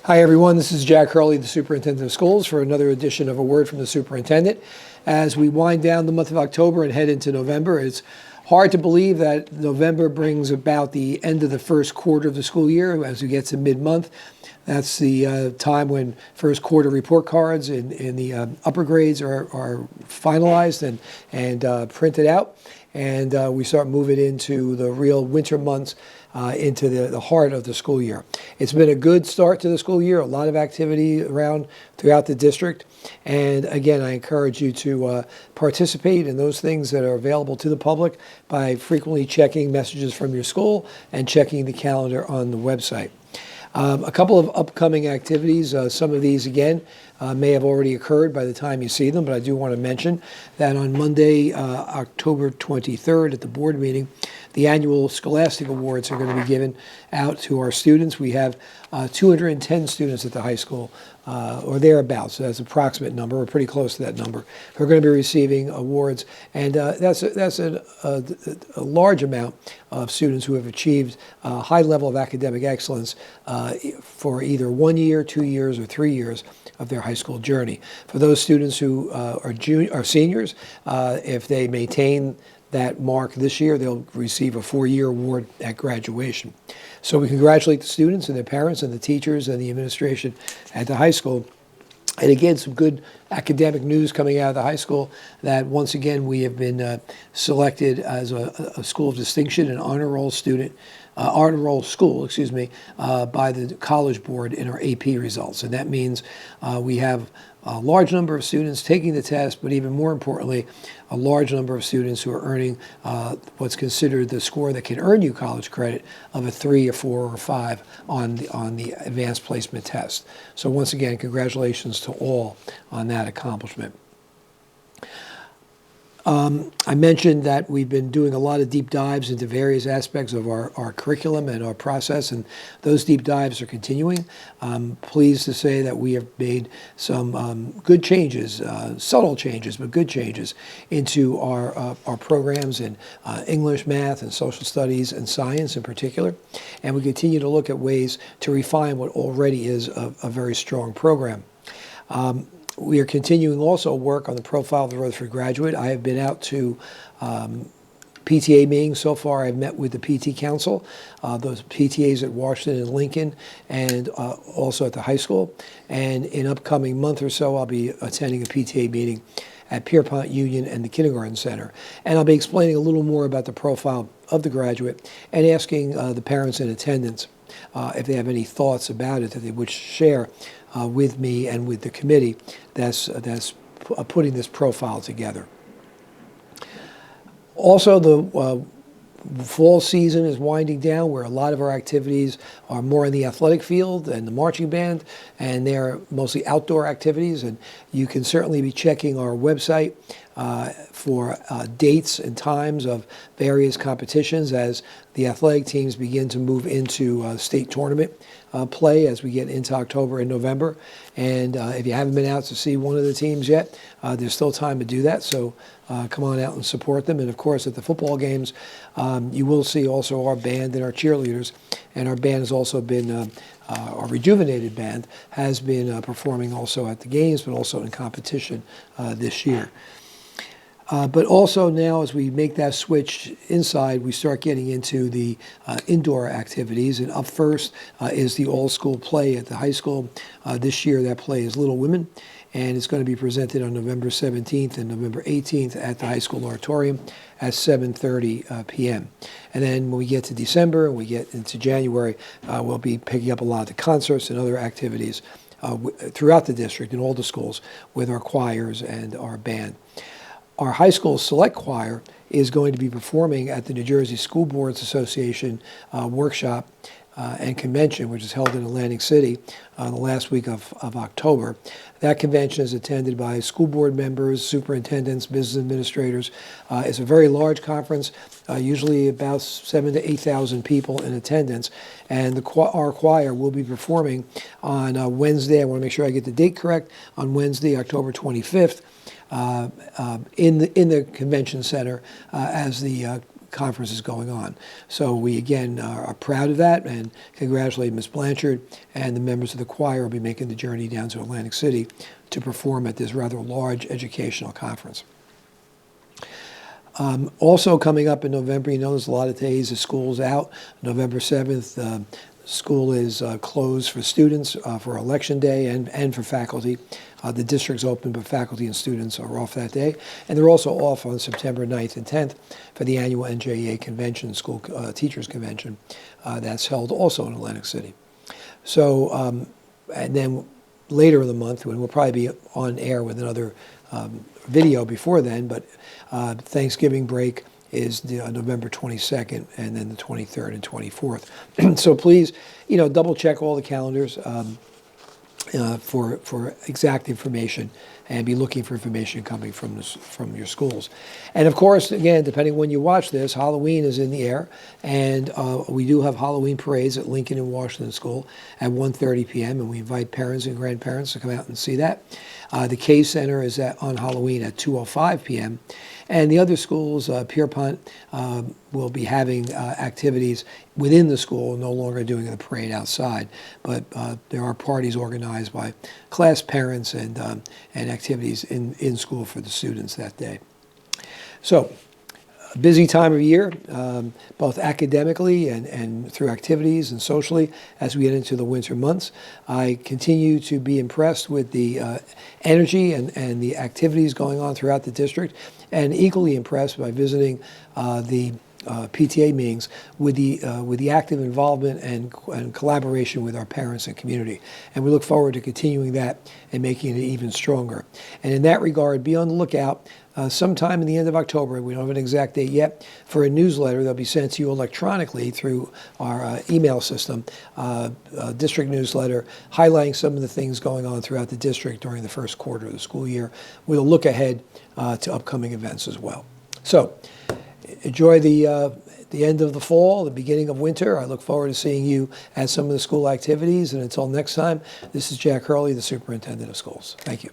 Hi everyone, this is Jack Hurley, the Superintendent of Schools, for another edition of A Word from the Superintendent. As we wind down the month of October and head into November, it's hard to believe that November brings about the end of the first quarter of the school year. As we get to mid-month, that's the time when first quarter report cards in the upper grades are finalized and printed out. And we start moving into the real winter months, into the heart of the school year. It's been a good start to the school year, a lot of activity throughout the district. And again, I encourage you to participate in those things that are available to the public by frequently checking messages from your school and checking the calendar on the website. A couple of upcoming activities, some of these again may have already occurred by the time you see them, but I do want to mention that on Monday, October 23rd at the board meeting, the annual Scholastic Awards are going to be given out to our students. We have 210 students at the high school, or thereabouts, so that's an approximate number. We're pretty close to that number. Who are going to be receiving awards, and that's a large amount of students who have achieved a high level of academic excellence for either 1 year, 2 years, or 3 years of their high school journey. For those students who are seniors, if they maintain that mark this year, they'll receive a 4-year award at graduation. So we congratulate the students and their parents and the teachers and the administration at the high school. And again, some good academic news coming out of the high school, that once again we have been selected as a school of distinction, an honor roll student, honor roll school, by the College Board in our AP results. And that means we have a large number of students taking the test, but even more importantly, a large number of students who are earning what's considered the score that can earn you college credit of a 3, a 4, or a 5 on the advanced placement test. So once again, congratulations to all on that accomplishment. I mentioned that we've been doing a lot of deep dives into various aspects of our curriculum and our process, and those deep dives are continuing. I'm pleased to say that we have made some good changes, subtle changes, but good changes into our programs in English, math, and social studies, and science in particular. And we continue to look at ways to refine what already is a very strong program. We are continuing also work on the profile of the Rutherford graduate. I have been out to PTA meetings so far. I've met with the PT Council, those PTAs at Washington and Lincoln, and also at the high school. And in upcoming month or so, I'll be attending a PTA meeting at Pierpont Union and the Kindergarten Center. And I'll be explaining a little more about the profile of the graduate and asking the parents in attendance if they have any thoughts about it that they would share with me and with the committee that's putting this profile together. Also, the fall season is winding down, where a lot of our activities are more in the athletic field and the marching band, and they're mostly outdoor activities. And you can certainly be checking our website for dates and times of various competitions as the athletic teams begin to move into state tournament play as we get into October and November. And if you haven't been out to see one of the teams yet, there's still time to do that. So come on out and support them. And of course, at the football games, you will see also our band and our cheerleaders. And our band has also been, our rejuvenated band has been performing also at the games, but also in competition this year. But also now, as we make that switch inside, we start getting into the indoor activities. And up first is the all-school play at the high school. This year, that play is Little Women, and it's going to be presented on November 17th and November 18th at the high school auditorium at 7:30 p.m. And then when we get to December and we get into January, we'll be picking up a lot of the concerts and other activities throughout the district in all the schools with our choirs and our band. Our high school select choir is going to be performing at the New Jersey School Boards Association workshop and convention, which is held in Atlantic City the last week of October. That convention is attended by school board members, superintendents, business administrators. It's a very large conference, usually about 7,000 to 8,000 people in attendance. And our choir will be performing on Wednesday. I want to make sure I get the date correct. On Wednesday, October 25th, in the convention center as the conferences going on. So we again are proud of that and congratulate Ms. Blanchard, and the members of the choir will be making the journey down to Atlantic City to perform at this rather large educational conference. Also coming up in November, there's a lot of days the school's out. November 7th, school is closed for students for election day and for faculty. The district's open, but faculty and students are off that day. And they're also off on September 9th and 10th for the annual NJEA convention, school teachers convention, that's held also in Atlantic City. So, and then later in the month, when we'll probably be on air with another video before then, but Thanksgiving break is November 22nd and then the 23rd and 24th. So please, double check all the calendars for exact information, and be looking for information coming from your schools. And of course, again, depending when you watch this, Halloween is in the air, and we do have Halloween parades at Lincoln and Washington School at 1:30 p.m., and we invite parents and grandparents to come out and see that. The K Center is on Halloween at 2:05 p.m., and the other schools, Pierpont, will be having activities within the school, no longer doing the parade outside. But there are parties organized by class parents and activities in school for the students that day. So, a busy time of year, both academically and through activities and socially as we get into the winter months. I continue to be impressed with the energy and the activities going on throughout the district, and equally impressed by visiting the PTA meetings with the active involvement and collaboration with our parents and community. And we look forward to continuing that and making it even stronger. And in that regard, be on the lookout sometime in the end of October, we don't have an exact date yet, for a newsletter that'll be sent to you electronically through our email system, district newsletter, highlighting some of the things going on throughout the district during the first quarter of the school year. We'll look ahead to upcoming events as well. So, enjoy the end of the fall, the beginning of winter. I look forward to seeing you at some of the school activities. And until next time, this is Jack Hurley, the Superintendent of Schools. Thank you.